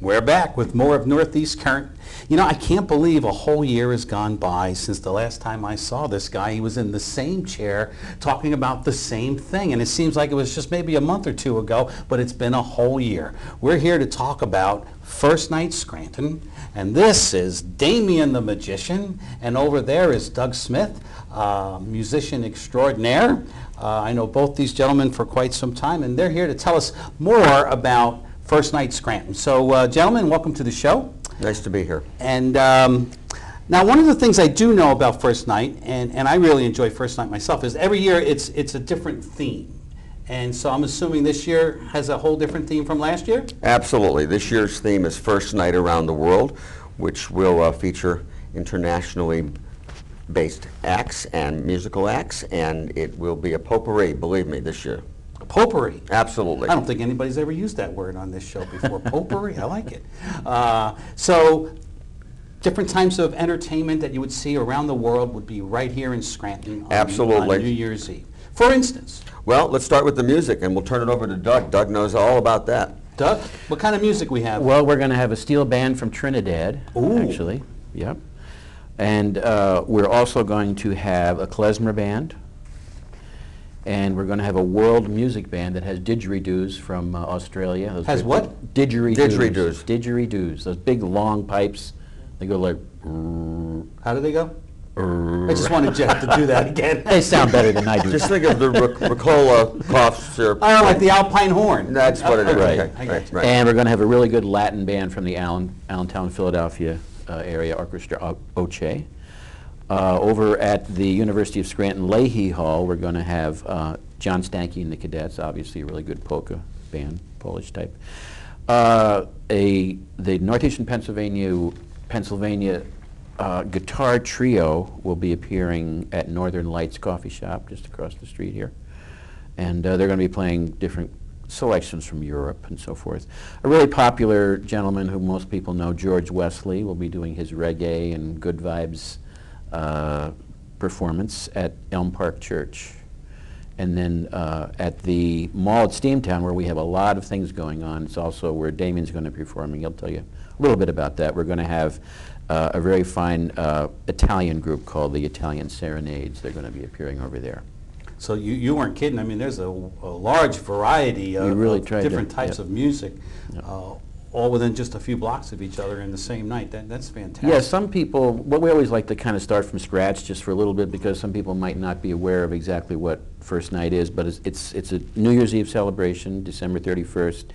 We're back with more of Northeast Current. You know, I can't believe a whole year has gone by since the last time I saw this guy. He was in the same chair talking about the same thing, and it seems like it was just maybe a month or two ago, but it's been a whole year. We're here to talk about First Night Scranton, and this is Damian the Magician, and over there is Doug Smith, musician extraordinaire. I know both these gentlemen for quite some time, and they're here to tell us more about First Night Scranton. So, gentlemen, welcome to the show. Nice to be here. And now, one of the things I do know about First Night, and I really enjoy First Night myself, is every year it's a different theme. And so I'm assuming this year has a whole different theme from last year? Absolutely. This year's theme is First Night Around the World, which will feature internationally based acts and musical acts, and it will be a potpourri, believe me, this year. Potpourri. Absolutely. I don't think anybody's ever used that word on this show before. Potpourri, I like it. So different types of entertainment that you would see around the world would be right here in Scranton on, Absolutely. On New Year's Eve. For instance. Well, let's start with the music, and we'll turn it over to Doug. Doug knows all about that. Doug, what kind of music we have? Well, we're going to have a steel band from Trinidad, Ooh. actually. Yep. And we're also going to have a klezmer band. And we're going to have a world music band that has didgeridoos from Australia. Those Has what? Didgeridoos. Didgeridoos. Didgeridoos. Those big long pipes. They go like. How do they go? I just wanted Jeff to do that again. They sound better than I do. Just think of the Ricola cough syrup. I don't like the Alpine horn. That's what it is. Right. Okay. Right. And we're going to have a really good Latin band from the Allentown, Philadelphia area orchestra, Oche. Over at the University of Scranton Leahy Hall, we're going to have John Stanky and the Cadets, obviously a really good polka band, Polish type. The Northeastern Pennsylvania guitar trio will be appearing at Northern Lights Coffee Shop just across the street here. And they're going to be playing different selections from Europe and so forth. A really popular gentleman who most people know, George Wesley, will be doing his reggae and good vibes performance at Elm Park Church. And then at the mall at Steamtown, where we have a lot of things going on, it's also where Damian's going to be performing. He'll tell you a little bit about that. We're going to have a very fine Italian group called the Italian Serenades. They're going to be appearing over there. So you weren't kidding. I mean, there's a large variety of, different types of music. Yep. All within just a few blocks of each other in the same night. That's fantastic. Yeah, some people, well, we always like to kind of start from scratch just for a little bit because some people might not be aware of exactly what First Night is, but it's a New Year's Eve celebration, December 31st,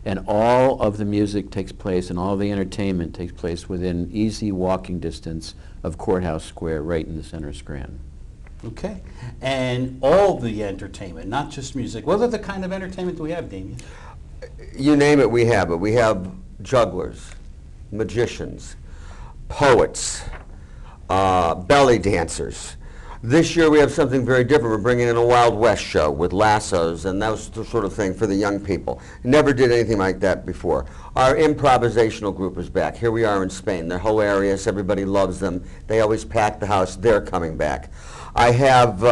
and all of the music takes place and all the entertainment takes place within easy walking distance of Courthouse Square right in the center of Scranton. Okay. And all the entertainment, not just music. What other kind of entertainment do we have, Damian? You name it, we have it. We have jugglers, magicians, poets, belly dancers. This year we have something very different. We're bringing in a Wild West show with lassos and that was the sort of thing for the young people. Never did anything like that before. Our improvisational group is back. Here we are in Spain. They're hilarious. Everybody loves them. They always pack the house. They're coming back. I have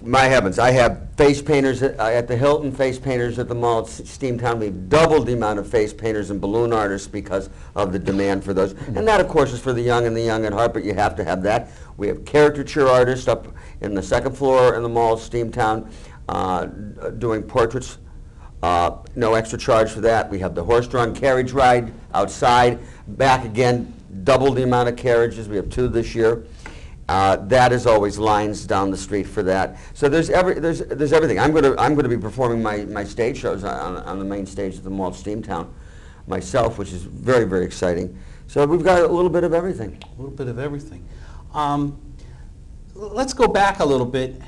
my heavens, I have face painters at the Hilton, face painters at the mall at Steamtown. We've doubled the amount of face painters and balloon artists because of the demand for those. And that, of course, is for the young and the young at heart, but you have to have that. We have caricature artists up in the second floor in the mall at Steamtown doing portraits. No extra charge for that. We have the horse-drawn carriage ride outside, back again, double the amount of carriages. We have 2 this year. That is always lines down the street for that. So there's everything. I'm going to be performing my stage shows on the main stage of the mall of Steamtown myself, which is very, very exciting. So we've got a little bit of everything. A little bit of everything. Let's go back a little bit.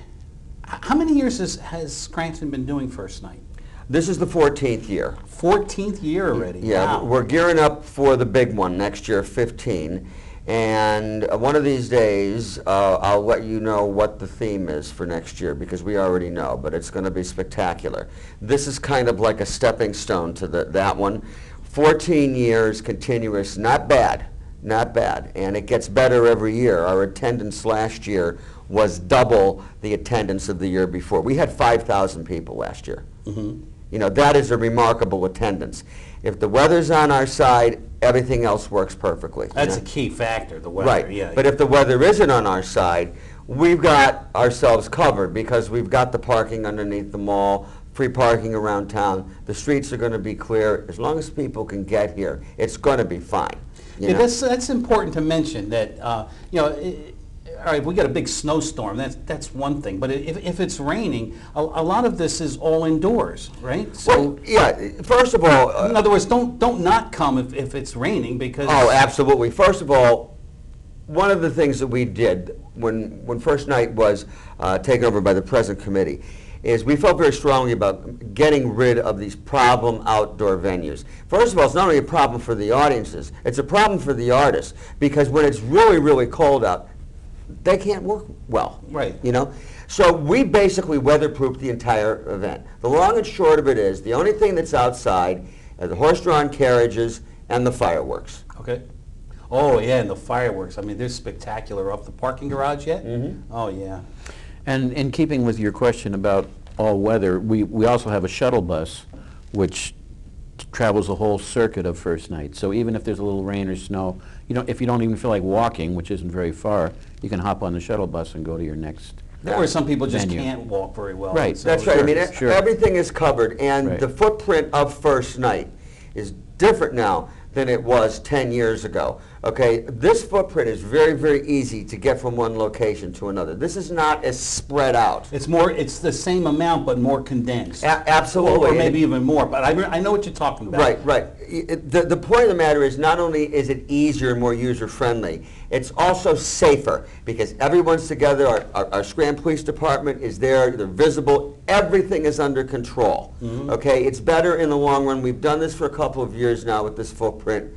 How many years has Scranton been doing First Night? This is the 14th year. 14th year already. Yeah, wow. We're gearing up for the big one next year, 15. And one of these days, I'll let you know what the theme is for next year, because we already know, but it's going to be spectacular. This is kind of like a stepping stone to that one. 14 years continuous, not bad, not bad. And it gets better every year. Our attendance last year was double the attendance of the year before. We had 5,000 people last year. Mm-hmm. You know, that is a remarkable attendance. If the weather's on our side, everything else works perfectly. That's a key factor, the weather. Right. Yeah. But if the weather isn't on our side, we've got ourselves covered because we've got the parking underneath the mall, free parking around town. The streets are going to be clear. As long as people can get here, it's going to be fine. Yeah, that's important to mention that, you know, all right, we got a big snowstorm, that's one thing, but if it's raining, a lot of this is all indoors, right? So, Well, yeah, first of all... in other words, don't not come if it's raining because... Oh, absolutely. First of all, one of the things that we did when First Night was taken over by the present committee is we felt very strongly about getting rid of these problem outdoor venues. First of all, it's not only a problem for the audiences, it's a problem for the artists, because when it's really, really cold out, they can't work well. Right. You know? So we basically weatherproofed the entire event. The long and short of it is, the only thing that's outside are the horse-drawn carriages and the fireworks. Okay. Oh, yeah, and the fireworks. I mean, they're spectacular. Off the parking garage yet? Mm-hmm. Oh, yeah. And in keeping with your question about all weather, we also have a shuttle bus which travels the whole circuit of First Night. So even if there's a little rain or snow, if you don't even feel like walking, which isn't very far, you can hop on the shuttle bus and go to your next Or some people just venue. can't walk very well. Right. So That's right. I mean, Sure. everything is covered, and Right. the footprint of First Night is different now than it was 10 years ago. Okay, this footprint is very, very easy to get from one location to another. This is not as spread out. It's the same amount, but more condensed. Absolutely. Or maybe even more, but I know what you're talking about. Right, right. The point of the matter is, not only is it easier and more user-friendly, it's also safer because everyone's together. Our Scranton Police Department is there. They're visible. Everything is under control. Okay, it's better in the long run. We've done this for a couple of years now with this footprint.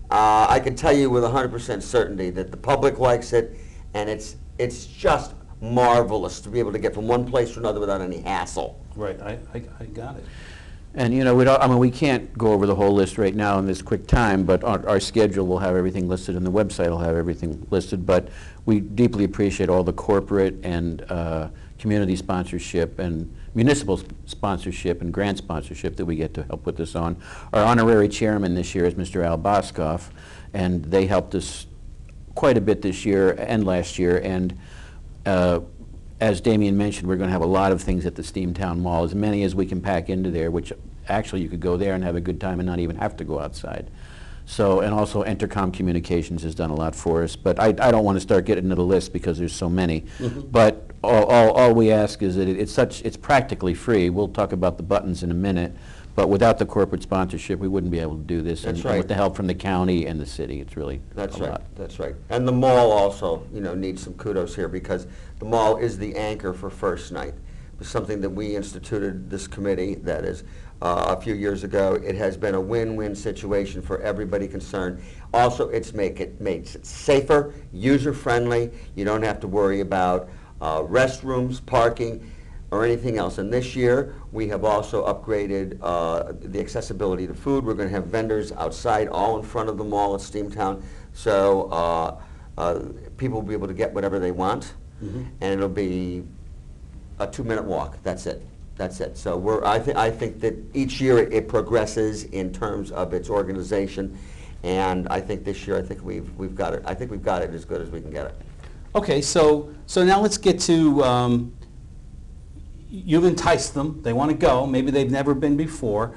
I can tell you with 100% certainty that the public likes it, and it's just marvelous to be able to get from one place to another without any hassle. Right, I got it. And we can't go over the whole list right now in this quick time, but our schedule will have everything listed, and the website will have everything listed. But we deeply appreciate all the corporate and community sponsorship and municipal sponsorship and grant sponsorship that we get to help put this on. Our honorary chairman this year is Mr. Al Boskoff, and they helped us quite a bit this year and last year. And as Damian mentioned, we're going to have a lot of things at the Steamtown Mall, as many as we can pack into there, which actually you could go there and have a good time and not even have to go outside. So, and also Entercom Communications has done a lot for us, but I don't want to start getting into the list because there's so many. But all we ask is that it's practically free. We'll talk about the buttons in a minute, but without the corporate sponsorship, we wouldn't be able to do this. That's and right. with the help from the county and the city, it's really That's a right. lot. That's right. And the mall also, needs some kudos here because the mall is the anchor for First Night. It was something that we instituted, this committee, that is, a few years ago. It has been a win-win situation for everybody concerned. Also, it's makes it safer, user-friendly. You don't have to worry about restrooms, parking, or anything else. And this year, we have also upgraded the accessibility to food. We're going to have vendors outside, all in front of the mall at Steamtown, so people will be able to get whatever they want, and it'll be a 2-minute walk. That's it. That's it. So I think that each year it progresses in terms of its organization, and I think this year we've got it. I think we've got it as good as we can get it. Okay, so now let's get to, you've enticed them, they want to go, maybe they've never been before.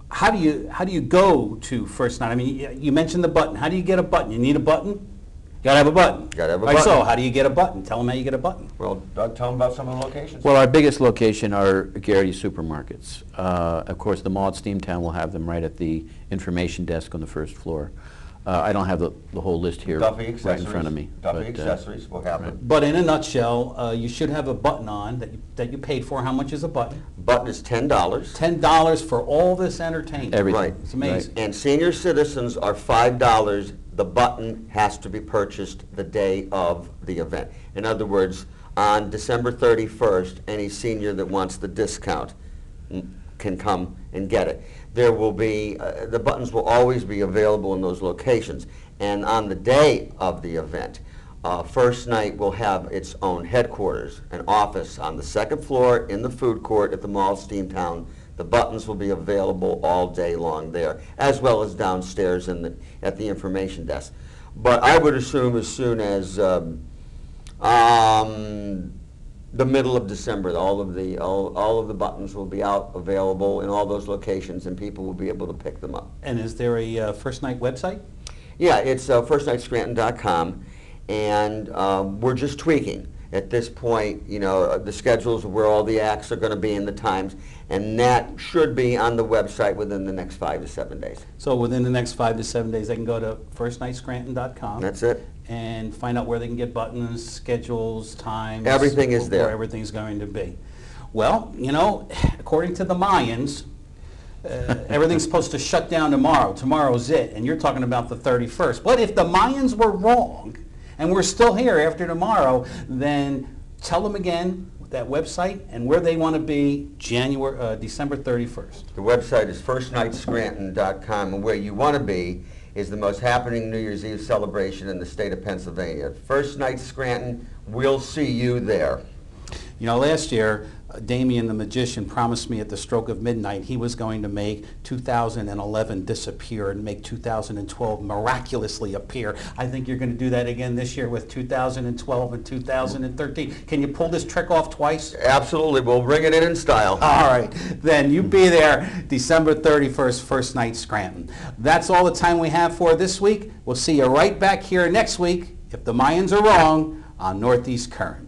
How do you go to First Night? I mean, you mentioned the button. How do you get a button? You need a button? You gotta have a button. Gotta have a All right, button. so how do you get a button? Tell them how you get a button. Well, Doug, tell them about some of the locations. Well, our biggest location are Garrity supermarkets. Of course, the mall at Steamtown will have them right at the information desk on the first floor. I don't have the whole list here Duffy right in front of me. Duffy but, accessories will have them. But in a nutshell, you should have a button on that you paid for. How much is a button? Button is $10. $10 for all this entertainment. Everything. Right. It's amazing. And senior citizens are $5. The button has to be purchased the day of the event. In other words, on December 31st, any senior that wants the discount can come and get it. There will be, the buttons will always be available in those locations. And on the day of the event, First Night will have its own headquarters, an office on the second floor in the food court at the Mall Steamtown The buttons will be available all day long there, as well as downstairs at the information desk. But I would assume as soon as the middle of December, all of the buttons will be out available in all those locations, and people will be able to pick them up. And is there a First Night website? Yeah, it's firstnightscranton.com, and we're just tweaking. At this point, you know, the schedules of where all the acts are going to be and the times, and that should be on the website within the next 5 to 7 days. So within the next 5 to 7 days, they can go to firstnightscranton.com. That's it. And find out where they can get buttons, schedules, times. Everything is there. Where everything's going to be. Well, you know, according to the Mayans, everything's supposed to shut down tomorrow. Tomorrow's it, and you're talking about the 31st. But if the Mayans were wrong, and we're still here after tomorrow, then tell them again that website and where they want to be December 31st. The website is firstnightscranton.com, and where you want to be is the most happening New Year's Eve celebration in the state of Pennsylvania. First Night Scranton, we'll see you there. You know, last year, Damian the magician promised me at the stroke of midnight he was going to make 2011 disappear and make 2012 miraculously appear. I think you're going to do that again this year with 2012 and 2013. Can you pull this trick off twice? Absolutely. We'll bring it in style. All right. Then you be there December 31st, First Night Scranton. That's all the time we have for this week. We'll see you right back here next week, if the Mayans are wrong, on Northeast Current.